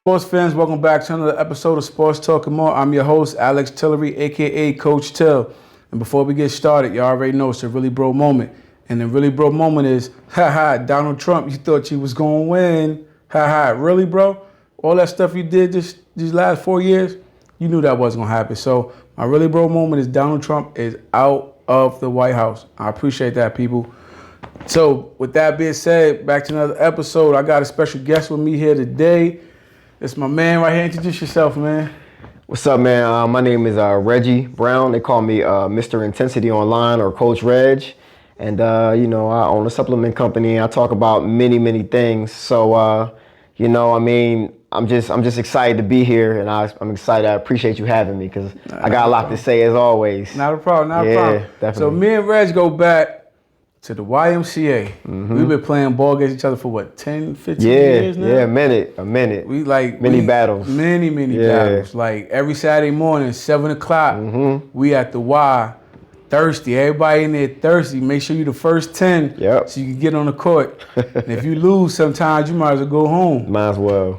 Sports fans, welcome back to another episode of Sports Talk and More. I'm your host, Alex Tillery, aka Coach Till. And before we get started, you already know it's a really bro moment. And the really bro moment is, Donald Trump, you thought you was gonna win. Really, bro? All that stuff you did these last 4 years, you knew that wasn't gonna happen. So my really bro moment is Donald Trump is out of the White House. I appreciate that, people. So with that being said, back to another episode. I got a special guest with me here today. It's my man right here. Introduce yourself, man. What's up, man? My name is Reggie Brown. They call me Mr. Intensity Online or Coach Reg. And, I own a supplement company. I talk about many things. So, I'm just excited to be here. And I'm excited. I appreciate you having me because I got a lot to say as always. Not a problem. Definitely. So me and Reg go back to the YMCA. Mm-hmm. We've been playing ball against each other for what, 10, 15 years now? Yeah, a minute. We battles. Many battles. Like every Saturday morning, 7 o'clock, we at the Y, thirsty. Everybody in there thirsty. Make sure you the first 10 so you can get on the court. And if you lose sometimes, you might as well go home. Might as well.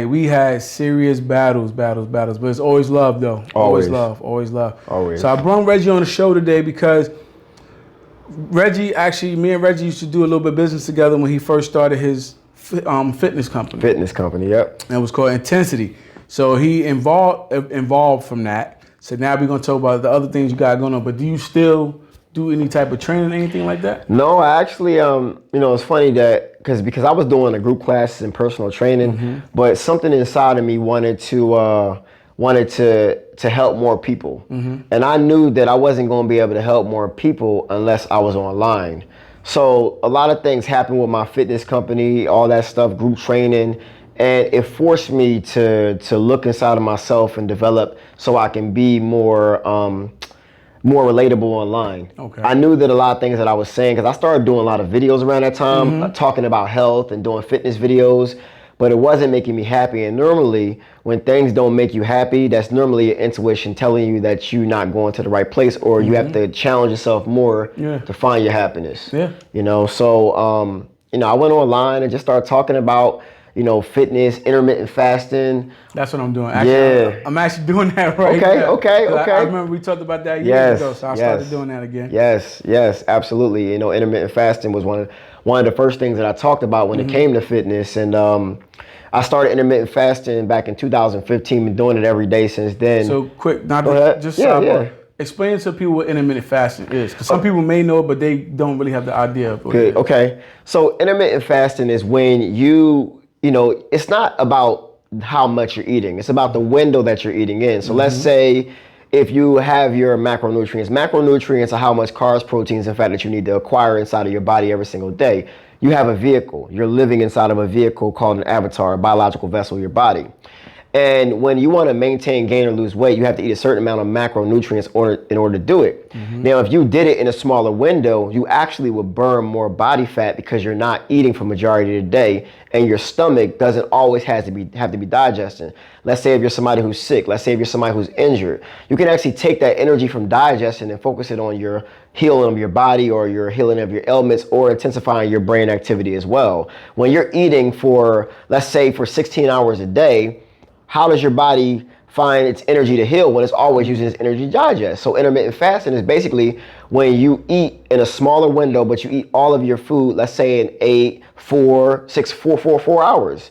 We had serious battles. But it's always love, though. Always love. Always. So I brought Reggie on the show today because me and Reggie used to do a little bit of business together when he first started his fitness company. Yep. And it was called Intensity. So he involved from that. So now we're going to talk about the other things you got going on. But do you still do any type of training, anything like that? No, I actually, it's funny that because I was doing a group classes and personal training, but something inside of me wanted to help more people. And I knew that I wasn't going to be able to help more people unless I was online. So a lot of things happened with my fitness company, all that stuff, group training, and it forced me to look inside of myself and develop so I can be more relatable online. Okay. I knew that a lot of things that I was saying, because I started doing a lot of videos around that time, talking about health and doing fitness videos, but it wasn't making me happy. And normally, when things don't make you happy, that's normally your intuition telling you that you're not going to the right place, or you have to challenge yourself more to find your happiness. Yeah. So I went online and just started talking about, fitness, intermittent fasting. That's what I'm doing. Actually, I'm actually doing that right now. Okay. I remember we talked about that years ago, so I started doing that again. Yes, absolutely. Intermittent fasting was one of the first things that I talked about when it came to fitness. And I started intermittent fasting back in 2015, been doing it every day since then. So quick, explain to people what intermittent fasting is, because some people may know it, but they don't really have the idea of what it is. Okay. So intermittent fasting is when it's not about how much you're eating. It's about the window that you're eating in. So let's say if you have your macronutrients are how much carbs, proteins, and fat that you need to acquire inside of your body every single day. You have a vehicle. You're living inside of a vehicle called an avatar, a biological vessel, your body. And when you want to maintain, gain, or lose weight, you have to eat a certain amount of macronutrients in order to do it. Now, if you did it in a smaller window, you actually would burn more body fat because you're not eating for majority of the day, and your stomach doesn't always have to be digesting. Let's say if you're somebody who's sick, let's say if you're somebody who's injured, you can actually take that energy from digestion and focus it on your healing of your body or your healing of your ailments or intensifying your brain activity as well. When you're eating for 16 hours a day, how does your body find its energy to heal when it's always using its energy to digest? So intermittent fasting is basically when you eat in a smaller window, but you eat all of your food, let's say in 8, 4, 6, 4 hours.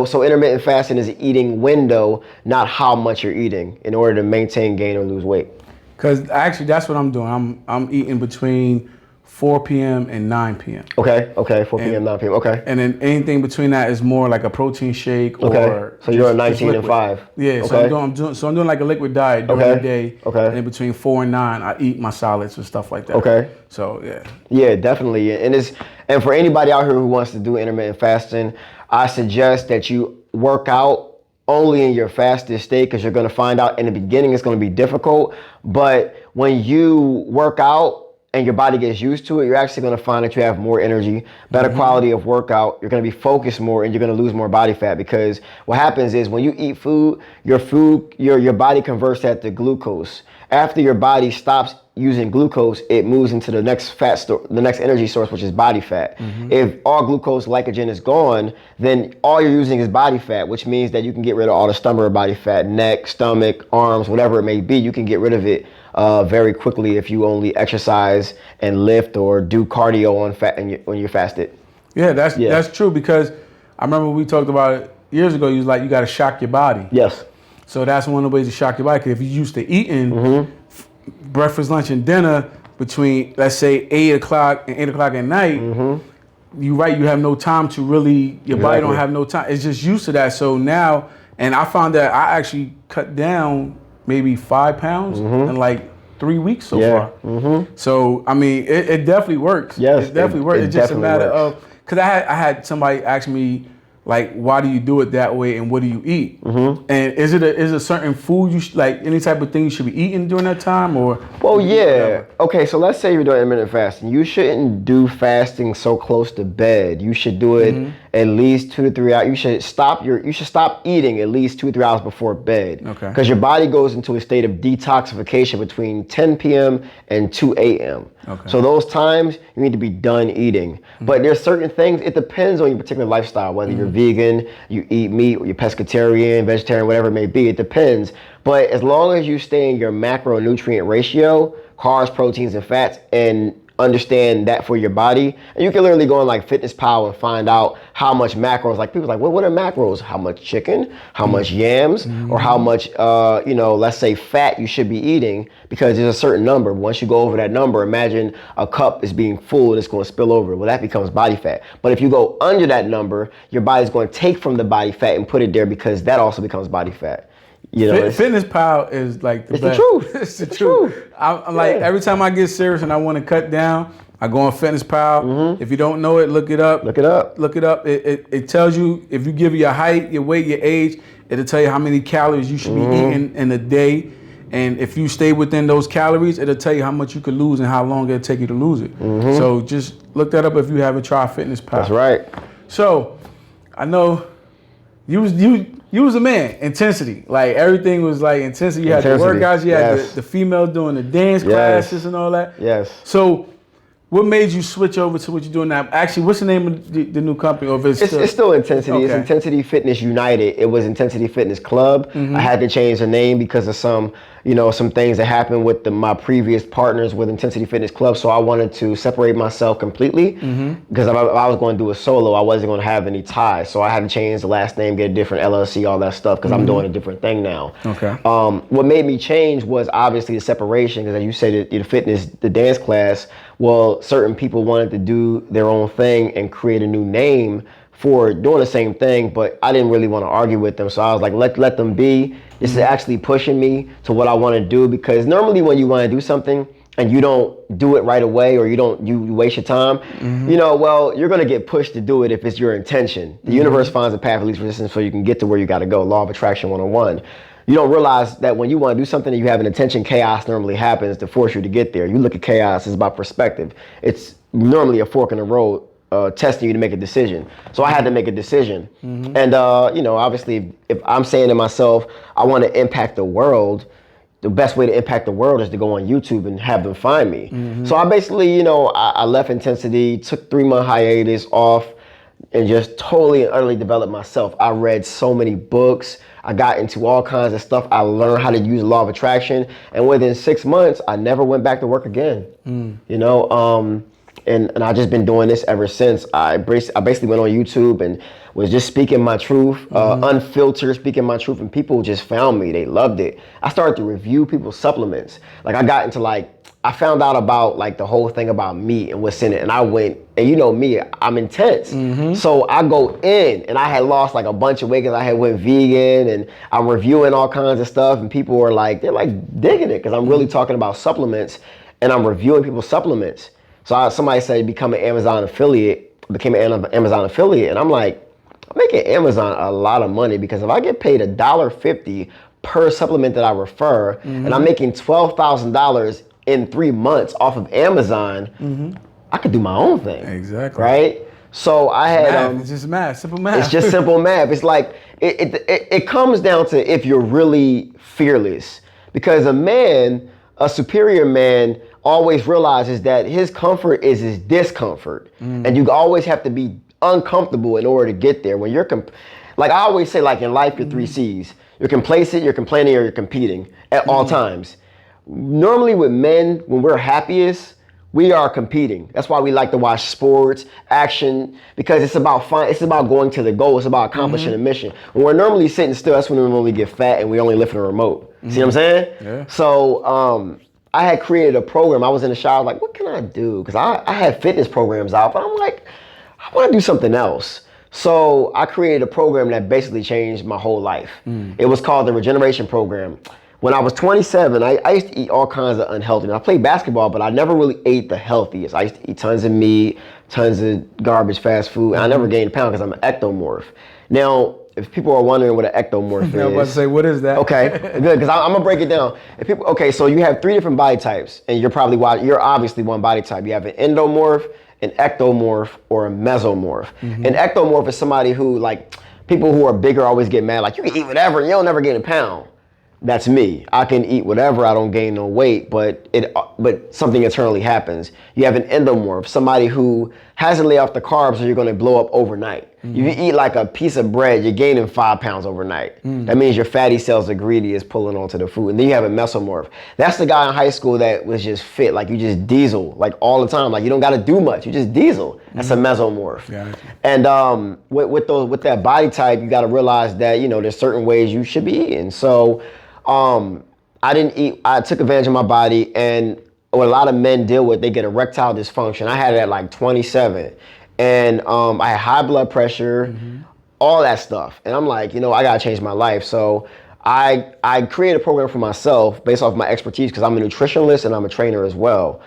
So intermittent fasting is an eating window, not how much you're eating in order to maintain, gain, or lose weight. Because actually that's what I'm doing. I'm eating between 4 p.m. and 9 p.m. Okay, 4 p.m., 9 p.m., okay. And then anything between that is more like a protein shake or so you're on 19 and 5. Yeah, okay. So I'm doing like a liquid diet during the day. Okay. And then between 4 and 9, I eat my solids and stuff like that. Okay. So yeah. Yeah, definitely. And for anybody out here who wants to do intermittent fasting, I suggest that you work out only in your fasted state, because you're going to find out in the beginning it's going to be difficult. But when you work out and your body gets used to it, you're actually going to find that you have more energy, better quality of workout. You're going to be focused more, and you're going to lose more body fat, because what happens is when you eat food, your body converts that to glucose. After your body stops using glucose, it moves into the next the next energy source, which is body fat. If all glucose, glycogen is gone, then all you're using is body fat, which means that you can get rid of all the stubborn body fat, neck, stomach, arms, whatever it may be. You can get rid of it very quickly if you only exercise and lift or do cardio on when you're fasted. Yeah, that's true, because I remember we talked about it years ago. You was like, you got to shock your body. Yes. So that's one of the ways to shock your body. Because if you're used to eating breakfast, lunch, and dinner between, let's say, 8 o'clock and 8 o'clock at night, you have no time to really, your body don't have no time. It's just used to that. So now, and I found that I actually cut down maybe 5 pounds in like 3 weeks so far. So, I mean, it definitely works. Yes, it definitely works. It's just a matter of, because I had somebody ask me, like, why do you do it that way, and what do you eat? And is it a certain food you like, any type of thing you should be eating during that time, or? Well, yeah. Okay, so let's say you're doing intermittent fasting. You shouldn't do fasting so close to bed. You should do it at least 2 to 3 hours. You should stop eating at least 2 to 3 hours before bed. Okay. Because your body goes into a state of detoxification between 10 p.m. and 2 a.m. Okay. So those times you need to be done eating. But there's certain things, it depends on your particular lifestyle, whether you're vegan, you eat meat, or you're pescatarian, vegetarian, whatever it may be, it depends. But as long as you stay in your macronutrient ratio, carbs, proteins, and fats, and understand that for your body, and you can literally go on like Fitness Pal and find out how much macros, like people are like, well, what are macros? How much chicken, how much yams, or how much, let's say fat you should be eating, because there's a certain number. Once you go over that number, imagine a cup is being full and it's going to spill over. Well, that becomes body fat. But if you go under that number, your body's going to take from the body fat and put it there, because that also becomes body fat. You know, Fitness Pal is like the best. The truth. It's the truth. I'm like, every time I get serious and I want to cut down, I go on Fitness Pal. If you don't know it, look it up. Look it up. Look it up. It tells you, if you give your height, your weight, your age, it'll tell you how many calories you should be eating in a day. And if you stay within those calories, it'll tell you how much you could lose and how long it'll take you to lose it. So just look that up if you haven't tried Fitness Pal. That's right. So I know you was a man. Intensity. Like, everything was like intensity. You had the workouts, you had the female doing the dance classes and all that. Yes. So what made you switch over to what you're doing now? Actually, what's the name of the new company? Or if it's still Intensity. Okay. It's Intensity Fitness United. It was Intensity Fitness Club. I had to change the name because of some things that happened with my previous partners with Intensity Fitness Club. So I wanted to separate myself completely, because if I was going to do a solo, I wasn't going to have any ties. So I had to change the last name, get a different LLC, all that stuff, because I'm doing a different thing now. Okay. What made me change was obviously the separation, because as you said, the fitness, the dance class, well, certain people wanted to do their own thing and create a new name for doing the same thing, but I didn't really want to argue with them. So I was like, let them be. This is actually pushing me to what I want to do, because normally when you want to do something and you don't do it right away, or you waste your time, you're going to get pushed to do it if it's your intention. The universe finds a path of least resistance so you can get to where you got to go. Law of Attraction 101. You don't realize that when you want to do something and you have an intention, chaos normally happens to force you to get there. You look at chaos, it's about perspective. It's normally a fork in the road, testing you to make a decision. So I had to make a decision. And, obviously, if I'm saying to myself, I want to impact the world, the best way to impact the world is to go on YouTube and have them find me. So I basically, I left Intensity, took 3-month hiatus off, and just totally and utterly developed myself. I read so many books. I got into all kinds of stuff. I learned how to use the law of attraction. And within 6 months, I never went back to work again. And I've just been doing this ever since. I basically went on YouTube and was just speaking my truth, unfiltered, speaking my truth, and people just found me. They loved it. I started to review people's supplements. Like, I got into I found out about the whole thing about meat and what's in it, and I went, and you know me, I'm intense. So I go in, and I had lost a bunch of weight because I had went vegan, and I'm reviewing all kinds of stuff, and people were they're digging it, because I'm really talking about supplements, and I'm reviewing people's supplements. So somebody said become an Amazon affiliate, became an Amazon affiliate, and I'm like, I'm making Amazon a lot of money, because if I get paid $1.50 per supplement that I refer, and I'm making $12,000 in 3 months off of Amazon, I could do my own thing. Exactly. Right? So I had it's just math, simple math. It's just simple math. It's it comes down to if you're really fearless. Because a man, a superior man always realizes that his comfort is his discomfort. And you always have to be uncomfortable in order to get there. When you're, like I always say, like in life, you're 3 C's. You're complacent, you're complaining, or you're competing at all times. Normally with men, when we're happiest, we are competing. That's why we like to watch sports, action, because it's about fun. It's about going to the goal. It's about accomplishing a mission. When we're normally sitting still, that's when we normally get fat and we only lift a remote. See what I'm saying? Yeah. So I had created a program. I was in the shower like, what can I do? Because I had fitness programs out, but I'm like, I want to do something else. So I created a program that basically changed my whole life. It was called the Regeneration Program. When I was 27, I used to eat all kinds of unhealthy. And I played basketball, but I never really ate the healthiest. I used to eat tons of meat, tons of garbage, fast food. And I never gained a pound because I'm an ectomorph. Now, if people are wondering what an ectomorph is. I was about to say, what is that? Okay, good, because I'm gonna break it down. Okay, so you have 3 different body types, and you're obviously one body type. You have an endomorph, an ectomorph, or a mesomorph. An ectomorph is somebody who, like, people who are bigger always get mad, like, you can eat whatever and you'll never gain a pound. That's me. I can eat whatever, I don't gain no weight, but something internally happens. You have an endomorph, somebody who hasn't laid off the carbs, so you're gonna blow up overnight. If you eat like a piece of bread, you're gaining 5 pounds overnight. That means your fatty cells are greedy, is pulling onto the food. And then you have a mesomorph. That's the guy in high school that was just fit, like you just diesel, like all the time. Like you don't gotta do much, you just diesel. That's a mesomorph. Yeah. And with that body type, you gotta realize that, there's certain ways you should be eating. So I took advantage of my body, and what a lot of men deal with, they get erectile dysfunction. I had it at like 27. And I had high blood pressure, all that stuff. And I'm like, I gotta change my life. So I created a program for myself based off my expertise, because I'm a nutritionist and I'm a trainer as well.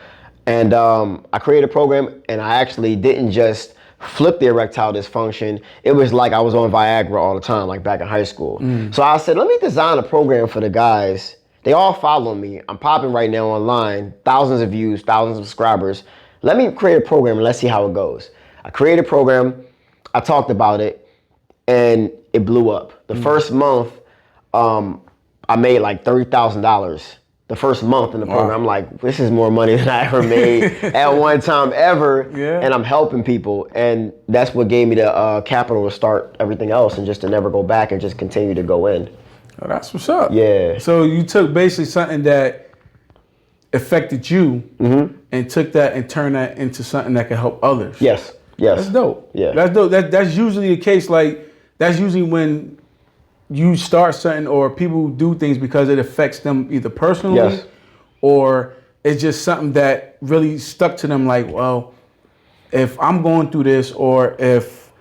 And I created a program, and I actually didn't just flip the erectile dysfunction. It was like I was on Viagra all the time, like back in high school. So I said, let me design a program for the guys. They all follow me. I'm popping right now online, thousands of views, thousands of subscribers. Let me create a program and let's see how it goes. I created a program, I talked about it, and it blew up. The first month, I made like $30,000. The first month in the program, I'm like, this is more money than I ever made at one time ever. Yeah. And I'm helping people. And that's what gave me the capital to start everything else, and just to never go back and just continue to go in. Oh, that's what's up. Yeah. So you took basically something that affected you and took that and turned that into something that could help others. Yes. That's dope. Yeah. That's dope. That's usually a case, like, that's usually when you start something or people do things because it affects them either personally or it's just something that really stuck to them, like, well, if I'm going through this, or if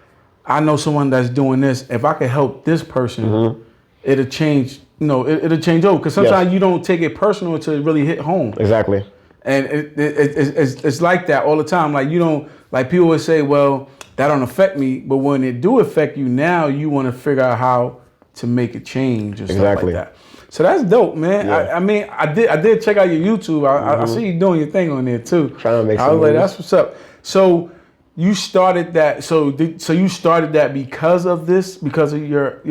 I know someone that's doing this, if I could help this person, it'll change, it'll change over. Because sometimes you don't take it personal until it really hit home. Exactly. And it's like that all the time. Like, you don't, like, people would say, well, that don't affect me. But when it do affect you, now you want to figure out how to make it change or stuff like that. So that's dope, man. Yeah. I mean, I did check out your YouTube. I see you doing your thing on there too. Trying to make I some was like, moves. that's what's up. So you started that. So you started that because of this, because of your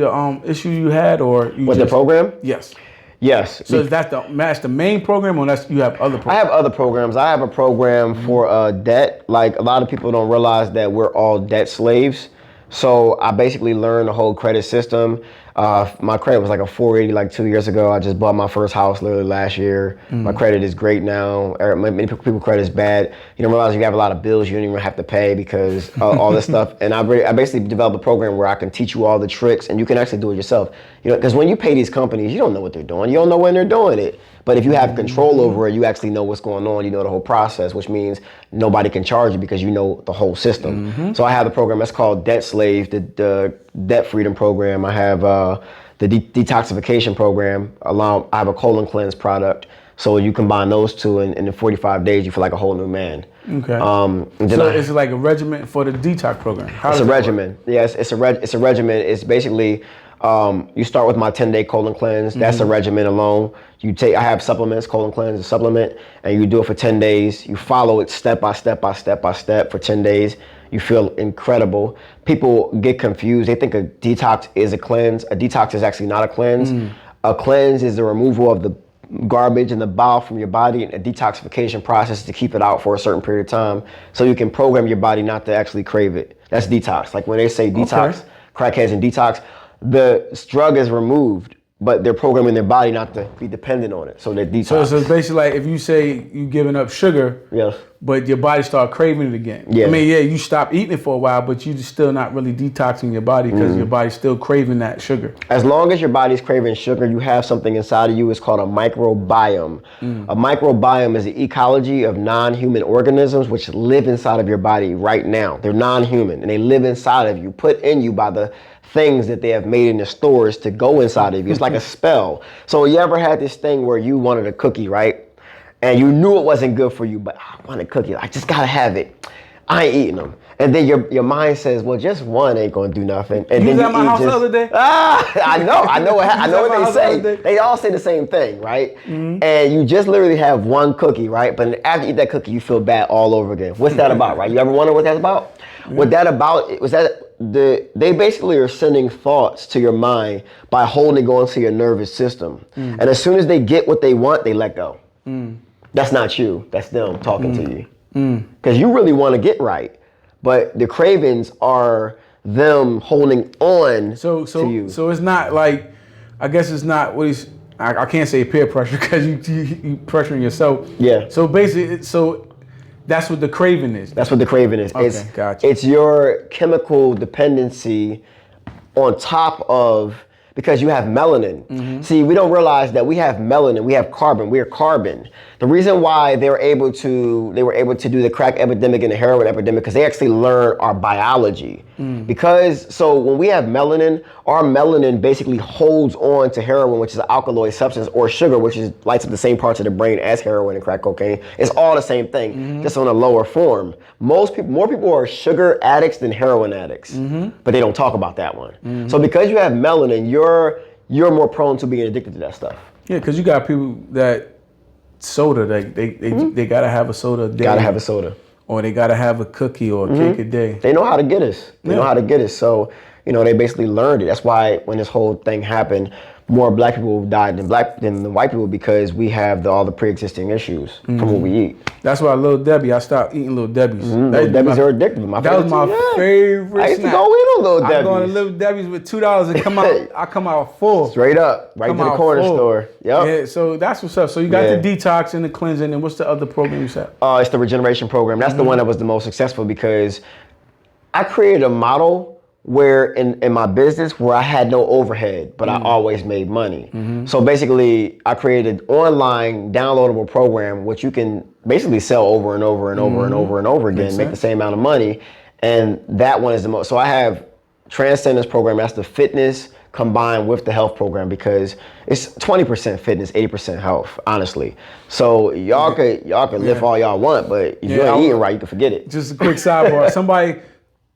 issue you had, or you With the program? Yes. Yes. So is that the main program, or you have other programs? I have other programs. I have a program for debt. Like, a lot of people don't realize that we're all debt slaves. So I basically learned the whole credit system. My credit was like a 480 like 2 years ago. I just bought my first house literally last year. My credit is great now. Many people credit is bad. You don't realize you have a lot of bills you don't even have to pay because all this stuff. And I basically developed a program where I can teach you all the tricks, and you can actually do it yourself. Because when you pay these companies, you don't know what they're doing. You don't know when they're doing it. But if you have control over it, you actually know what's going on. You know the whole process, which means nobody can charge you because you know the whole system. So I have a program that's called Debt Slave, the Debt Freedom Program. I have the detoxification program. I have a colon cleanse product. So you combine those two, and in 45 days, you feel like a whole new man. Okay. So it's like a regimen for the detox program. It's a regimen. Yes, it's a regimen. It's basically you start with my 10-day colon cleanse. That's a regimen alone. I have supplements, colon cleanse, a supplement, and you do it for 10 days. You follow it step by step for 10 days. You feel incredible. People get confused. They think a detox is a cleanse. A detox is actually not a cleanse. A cleanse is the removal of garbage and the bile from your body and a detoxification process to keep it out for a certain period of time so you can program your body not to actually crave it. That's detox. Like when they say detox, crackheads and detox, the drug is removed, but they're programming their body not to be dependent on it. So they're detox. So it's basically like if you say you giving up sugar, yes, but your body start craving it again. Yeah. I mean, yeah, you stop eating it for a while, but you just still not really detoxing your body because your body's still craving that sugar. As long as your body's craving sugar, you have something inside of you. It's called a microbiome. A microbiome is the ecology of non-human organisms which live inside of your body right now. They're non-human and they live inside of you, put in you by the things that they have made in the stores to go inside of you. It's like a spell. So you ever had this thing where you wanted a cookie, right? And you knew it wasn't good for you, but I want a cookie. I just gotta have it. I ain't eating them. And then your mind says, well, just one ain't gonna do nothing. And You then was at my house the other day? I know what they say. They all say the same thing, right? And you just literally have one cookie, right? But after you eat that cookie, you feel bad all over again. What's that about, right? You ever wonder what that's about? What that about was that they basically are sending thoughts to your mind by holding on to your nervous system. And as soon as they get what they want, they let go. That's not you. That's them talking to you. Because you really want to get right. But the cravings are them holding on to you. So it's not like, I guess it's not what he's, I can't say peer pressure because you pressuring yourself. Yeah. So basically, that's what the craving is. That's what the craving is. Okay, gotcha. It's your chemical dependency on top of, because you have melanin. See, we don't realize that we have melanin, we have carbon, we are carbon. The reason why they were able to do the crack epidemic and the heroin epidemic, because they actually learned our biology. Because, so when we have melanin, our melanin basically holds on to heroin, which is an alkaloid substance, or sugar, which lights up the same parts of the brain as heroin and crack cocaine. It's all the same thing, just on a lower form. More people are sugar addicts than heroin addicts, but they don't talk about that one. So because you have melanin, you're more prone to being addicted to that stuff. Yeah, because you got people that soda, they gotta have a soda a day. Gotta have a soda. Or they gotta have a cookie or a cake a day. They know how to get us. They know how to get us. So, they basically learned it. That's why when this whole thing happened, more black people died than the white people, because we have all the pre-existing issues from what we eat. That's why Little Debbie, I stopped eating Little Debbie's. Little Debbie's are addictive. That was my favorite I used snack. to go in on Little Debbie's. I go to Little Debbie's with $2 and I come out full. Straight up, right to the corner store. Yep. Yeah, so that's what's up. So you got the detox and the cleansing, and what's the other program you said? It's the regeneration program. That's the one that was the most successful, because I created a model where in my business where I had no overhead, but I always made money. So basically, I created an online downloadable program which you can basically sell over and over and over and over and over again, make the same amount of money. And that one is the most. So I have Transcendence program. That's the fitness combined with the health program, because it's 20% fitness, 80% health, honestly. So y'all could lift all y'all want, but if you ain't eating right, you can forget it. Just a quick sidebar.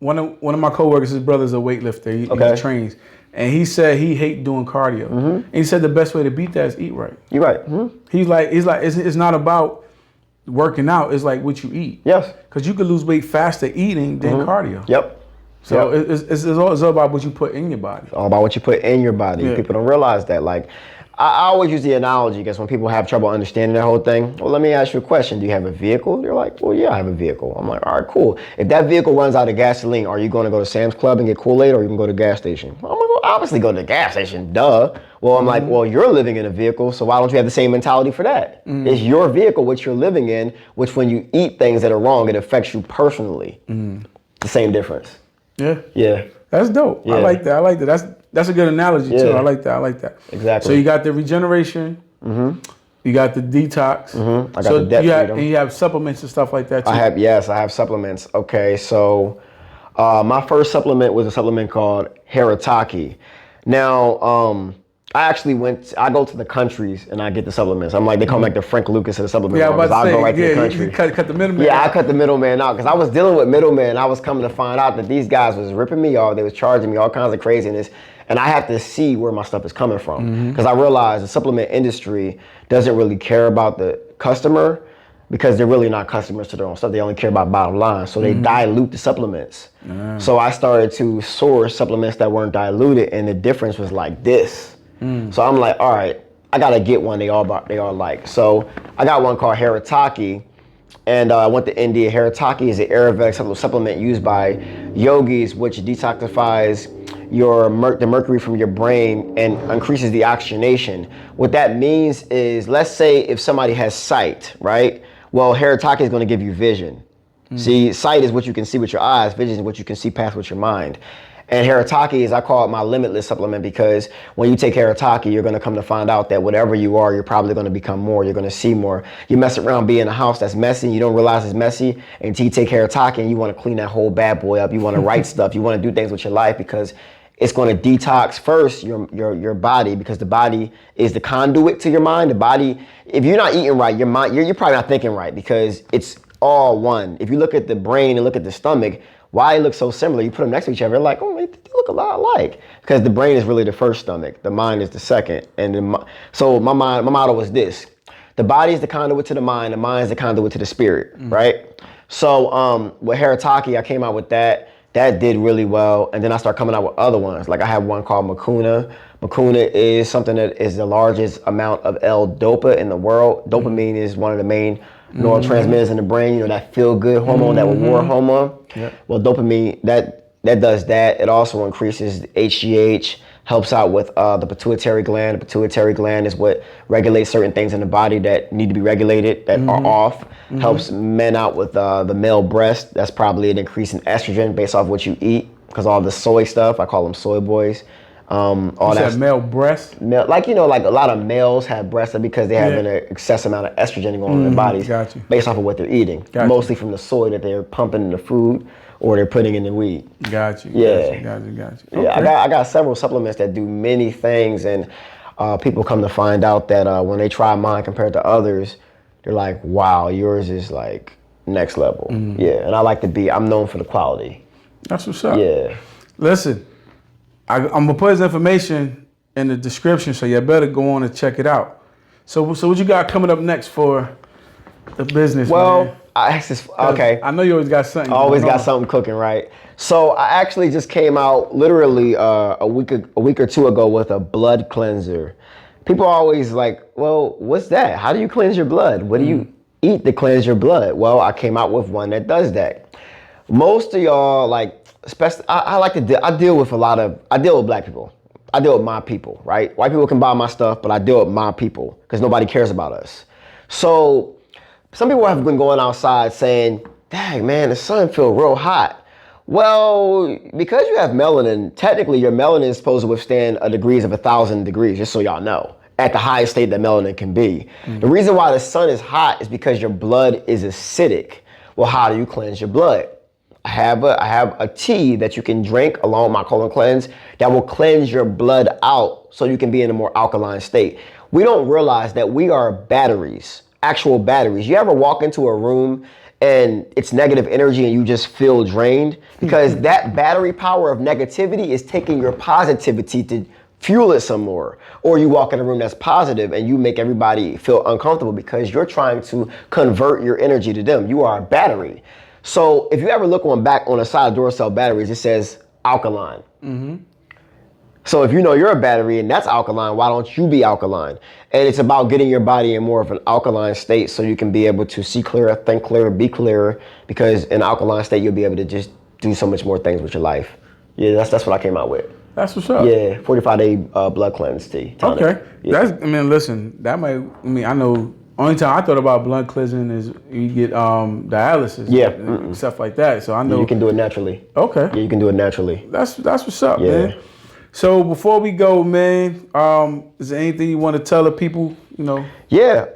One of my coworkers, his brother's a weightlifter. He trains, and he said he hate doing cardio. And he said the best way to beat that is eat right. You're right. He's like, it's not about working out. It's like what you eat. Yes. Because you could lose weight faster eating than cardio. Yep. So it's all about what you put in your body. It's all about what you put in your body. Yeah. People don't realize that. Like, I always use the analogy, because when people have trouble understanding that whole thing, well, let me ask you a question. Do you have a vehicle? They're like, well, yeah, I have a vehicle. I'm like, all right, cool. If that vehicle runs out of gasoline, are you going to go to Sam's Club and get Kool-Aid, or you can go to the gas station? Well, I'm going to obviously go to the gas station, duh. Well, I'm like, well, you're living in a vehicle, so why don't you have the same mentality for that? It's your vehicle, which you're living in, which when you eat things that are wrong, it affects you personally. The same difference. Yeah. Yeah. That's dope. Yeah. I like that. That's a good analogy too. I like that. Exactly. So you got the regeneration. You got the detox. I got the debt freedom. And you have supplements and stuff like that too. I have supplements. Okay, so my first supplement was a supplement called Harataki. Now, I go to the countries and I get the supplements. I'm like, they call me like the Frank Lucas of the supplement. Yeah, I'll go right to the country. You cut the middleman. Yeah, I cut the middleman out, because I was dealing with middlemen. I was coming to find out that these guys was ripping me off. They was charging me all kinds of craziness. And I have to see where my stuff is coming from. Because I realized the supplement industry doesn't really care about the customer, because they're really not customers to their own stuff. They only care about bottom line. So they dilute the supplements. So I started to source supplements that weren't diluted, and the difference was like this. So I'm like, all right, I gotta get one. They all like. So I got one called Harataki, and I went to India. Harataki is an Ayurvedic supplement used by yogis, which detoxifies the mercury from your brain and increases the oxygenation. What that means is, let's say if somebody has sight, right? Well, Harataki is going to give you vision. See, sight is what you can see with your eyes. Vision is what you can see past with your mind. And Harataki is, I call it my limitless supplement, because when you take Harataki, you're going to come to find out that whatever you are, you're probably going to become more. You're going to see more. You mess around being in a house that's messy, you don't realize it's messy until you take Harataki and you want to clean that whole bad boy up. You want to write stuff. You want to do things with your life, because it's going to detox first your body, because the body is the conduit to your mind. The body, if you're not eating right, your mind, you're probably not thinking right, because it's all one. If you look at the brain and look at the stomach, why they look so similar? You put them next to each other, like, oh, they look a lot alike. Because the brain is really the first stomach, the mind is the second. And so my motto was this: the body is the conduit to the mind is the conduit to the spirit, right? So with Harataki, I came out with that. That did really well. And then I started coming out with other ones. Like I have one called Mucuna. Mucuna is something that is the largest amount of L-DOPA in the world. Dopamine is one of the main neurotransmitters in the brain, that feel-good hormone, that reward hormone. Yep. Well, dopamine, that does that. It also increases HGH, helps out with the pituitary gland. The pituitary gland is what regulates certain things in the body that need to be regulated, that are off. Helps men out with the male breast. That's probably an increase in estrogen based off what you eat, because all the soy stuff, I call them soy boys. All that male breast, like a lot of males have breasts because they have an excess amount of estrogen going on in their bodies, based off of what they're eating, mostly from the soy that they're pumping in the food or they're putting in the weed. Got you. Yeah. Okay. Yeah, I got several supplements that do many things, and people come to find out that when they try mine compared to others, they're like, wow, yours is like next level. Yeah, and I'm known for the quality. That's what's up. Yeah. Listen, I'm gonna put his information in the description, so you better go on and check it out. So what you got coming up next for the business? Well, man? Okay. I know you always got something. Always got something cooking, right? So I actually just came out literally a week or two ago with a blood cleanser. People are always like, well, what's that? How do you cleanse your blood? What do you eat to cleanse your blood? Well, I came out with one that does that. Most of y'all, like, especially, I deal with black people. I deal with my people, right? White people can buy my stuff, but I deal with my people because nobody cares about us. So some people have been going outside saying, dang, man, the sun feels real hot. Well, because you have melanin, technically your melanin is supposed to withstand a degrees of 1,000 degrees, just so y'all know, at the highest state that melanin can be. The reason why the sun is hot is because your blood is acidic. Well, how do you cleanse your blood? I have a tea that you can drink along with my colon cleanse that will cleanse your blood out so you can be in a more alkaline state. We don't realize that we are batteries, actual batteries. You ever walk into a room and it's negative energy and you just feel drained? Because that battery power of negativity is taking your positivity to fuel it some more. Or you walk in a room that's positive and you make everybody feel uncomfortable because you're trying to convert your energy to them. You are a battery. So if you ever look on the side of Duracell batteries, it says alkaline. So if you know you're a battery and that's alkaline, why don't you be alkaline? And it's about getting your body in more of an alkaline state so you can be able to see clearer, think clearer, be clearer, because in an alkaline state, you'll be able to just do so much more things with your life. Yeah, that's what I came out with. That's what's up. Yeah, 45-day blood cleanse tea. Tonic. Okay. Yeah. Listen, I know only time I thought about blood cleansing is you get dialysis. Yeah. And stuff like that. So I know you can do it naturally. Okay. Yeah, you can do it naturally. That's what's up, Yeah. man. So before we go, man, is there anything you want to tell the people, Yeah.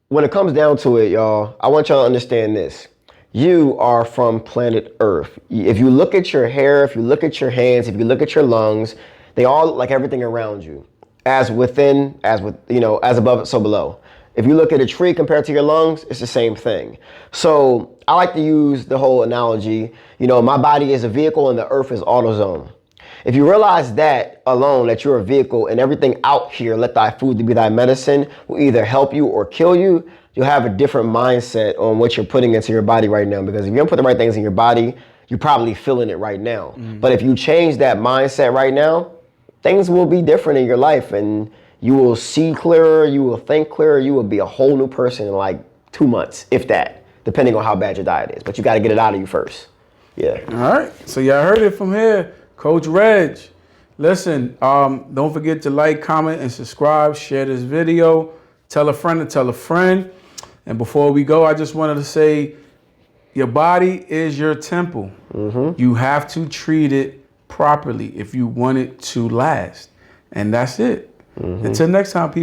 When it comes down to it, y'all, I want y'all to understand this. You are from planet Earth. If you look at your hair, if you look at your hands, if you look at your lungs, they all look like everything around you. As above, so below. If you look at a tree compared to your lungs, it's the same thing. So I like to use the whole analogy, my body is a vehicle and the earth is AutoZone. If you realize that alone, that you're a vehicle and everything out here, let thy food be thy medicine, will either help you or kill you, you'll have a different mindset on what you're putting into your body right now. Because if you don't put the right things in your body, you're probably feeling it right now. But if you change that mindset right now, things will be different in your life, and you will see clearer, you will think clearer, you will be a whole new person in like 2 months, if that, depending on how bad your diet is. But you got to get it out of you first. Yeah. All right. So y'all heard it from here, Coach Reg. Listen, don't forget to like, comment, and subscribe. Share this video. Tell a friend to tell a friend. And before we go, I just wanted to say, your body is your temple. You have to treat it properly if you want it to last. And that's it. Until next time, people.